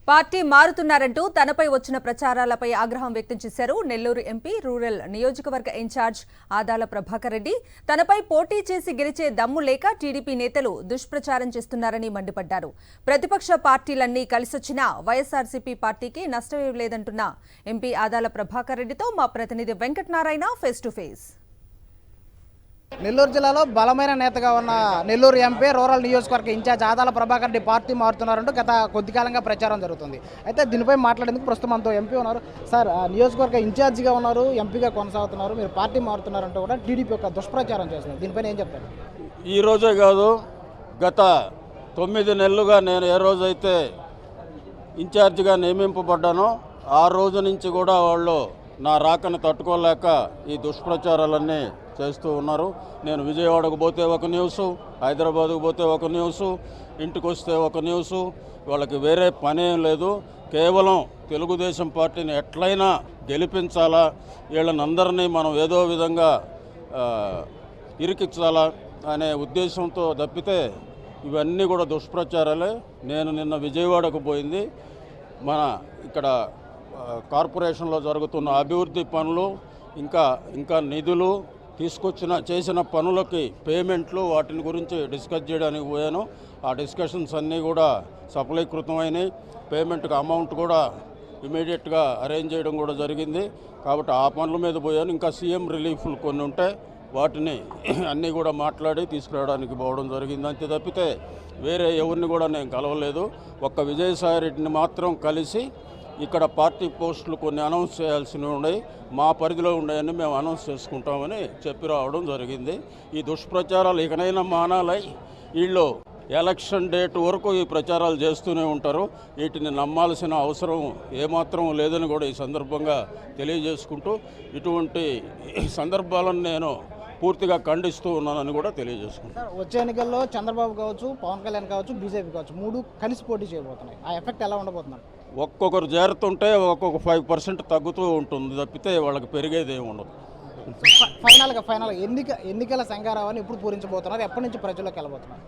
Party మారుతున్నారంటూ తనపై వచ్చిన ప్రచారాలపై ఆగ్రహం వ్యక్తం చేశారు నెల్లూరు ఎంపీ రూరల్ నియోజకవర్గ ఇన్ఛార్జ్ ఆదాల ప్రభాకర్ రెడ్డి. తనపై పోటీ చేసి గెలిచే దమ్ము లేక టీడీపీ నేతలు దుష్ప్రచారం చేస్తున్నారని మండిపడ్డారు. ప్రతిపక్ష పార్టీలన్నీ కలిసొచ్చినా వైఎస్ఆర్సీపీ పార్టీకి నష్టమేం లేదంటున్న ఎంపీ ఆదాల ప్రభాకర్ రెడ్డితో మా ప్రతినిధి Venkatanarayana face to face. Nellore జిల్లాలో బలమైన నేతగా ఉన్న నెల్లూరు ఎంపీ రూరల్ నియోజకవర్గ ఇన్ఛార్జ్ ఆదాల ప్రభాకర్ రెడ్డి పార్టీ మారుతున్నారంటూ గత కొద్ది కాలంగా ప్రచారం జరుగుతుంది. అయితే దీనిపై మాట్లాడేందుకు ప్రస్తుతం మనతో ఎంపీ ఉన్నారు. సార్, నియోజకవర్గ ఇన్ఛార్జిగా ఉన్నారు, ఎంపీగా కొనసాగుతున్నారు, మీరు పార్టీ మారుతున్నారంటూ కూడా టీడీపీ యొక్క దుష్ప్రచారం చేస్తున్నారు. దీనిపైన ఏం చెప్తారు? ఈ రోజే కాదు, గత 9 నెలలుగా నేను ఏ రోజైతే ఇన్ఛార్జిగా నియమింపబడ్డానో ఆ రోజు నుంచి కూడా వాళ్ళు నా రాకను తట్టుకోలేక ఈ దుష్ప్రచారాలన్నీ చేస్తూ ఉన్నారు. నేను విజయవాడకు పోతే ఒక న్యూసు, హైదరాబాద్కు పోతే ఒక న్యూసు, ఇంటికి వస్తే ఒక న్యూసు. వాళ్ళకి వేరే పనేం లేదు. కేవలం తెలుగుదేశం పార్టీని ఎట్లయినా గెలిపించాలా, వీళ్ళనందరినీ మనం ఏదో విధంగా ఇరికించాలా అనే ఉద్దేశంతో తప్పితే ఇవన్నీ కూడా దుష్ప్రచారాలే. నేను నిన్న విజయవాడకు పోయింది. మన ఇక్కడ కార్పొరేషన్లో జరుగుతున్న అభివృద్ధి పనులు, ఇంకా నిధులు చేసిన పనులకి పేమెంట్లు, వాటిని గురించి డిస్కస్ చేయడానికి పోయాను. ఆ డిస్కషన్స్ అన్నీ కూడా సఫలీకృతమైనవి. పేమెంట్కి అమౌంట్ కూడా ఇమీడియట్గా అరేంజ్ చేయడం కూడా జరిగింది. కాబట్టి ఆ పనుల మీద పోయాను. ఇంకా సీఎం రిలీఫ్లు కొన్ని ఉంటే వాటిని అన్నీ కూడా మాట్లాడి తీసుకురావడానికి పోవడం జరిగింది. అంతే తప్పితే వేరే ఎవరిని కూడా నేను కలవలేదు. ఒక్క విజయసాయిరెడ్డిని మాత్రం కలిసి ఇక్కడ పార్టీ పోస్టులు కొన్ని అనౌన్స్ చేయాల్సినవి ఉన్నాయి, మా పరిధిలో ఉన్నాయని మేము అనౌన్స్ చేసుకుంటామని చెప్పి రావడం జరిగింది. ఈ దుష్ప్రచారాలు ఇకనైనా మానాలై వీళ్ళు ఎలక్షన్ డేట్ వరకు ఈ ప్రచారాలు చేస్తూనే ఉంటారు. వీటిని నమ్మాల్సిన అవసరం ఏమాత్రం లేదని కూడా ఈ సందర్భంగా తెలియజేసుకుంటూ ఇటువంటి సందర్భాలను నేను పూర్తిగా ఖండిస్తూ ఉన్నానని కూడా తెలియజేసుకుంటాను. వచ్చే ఎన్నికల్లో చంద్రబాబు కావచ్చు, పవన్ కళ్యాణ్ కావచ్చు, బీజేపీ కావచ్చు, 3 కలిసి పోటీ చేయబోతున్నాయి. ఆ ఎఫెక్ట్ ఎలా ఉండబోతున్నారు? ఒక్కొక్కరు చేరుతుంటే ఒక్కొక్క 5% తగ్గుతూ ఉంటుంది తప్పితే వాళ్ళకి పెరిగేది ఏమి ఉండదు. ఫైనల్గా ఎన్నికల సంఘారావాన్ని ఎప్పుడు పూరించబోతున్నారు? ఎప్పటి నుంచి ప్రజల్లోకి వెళ్ళబోతున్నారు?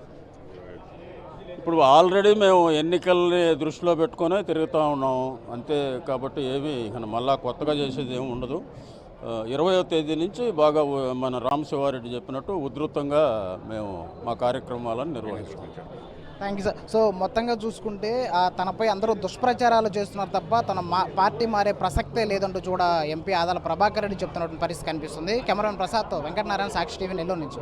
ఇప్పుడు ఆల్రెడీ మేము ఎన్నికల్ని దృష్టిలో పెట్టుకొని తిరుగుతూ ఉన్నాము అంతే. కాబట్టి ఏమీ మళ్ళా కొత్తగా చేసేది ఏమి ఉండదు. 20వ తేదీ నుంచి బాగా మన రామశివారెడ్డి చెప్పినట్టు ఉధృతంగా మేము మా కార్యక్రమాలను నిర్వహించుకుంటాం. Thank you sir. సో మొత్తంగా చూసుకుంటే తనపై అందరూ దుష్ప్రచారాలు చేస్తున్నారు తప్ప తన పార్టీ మారే ప్రసక్తే లేదంటూ కూడా ఎంపీ ఆదాల ప్రభాకర్ రెడ్డి చెప్తున్నటువంటి పరిస్థితి కనిపిస్తుంది. కెమెరామెన్ ప్రసాద్తో వెంకటనారాయణ, సాక్షి టీవీ, నెల్లూరు నుంచి.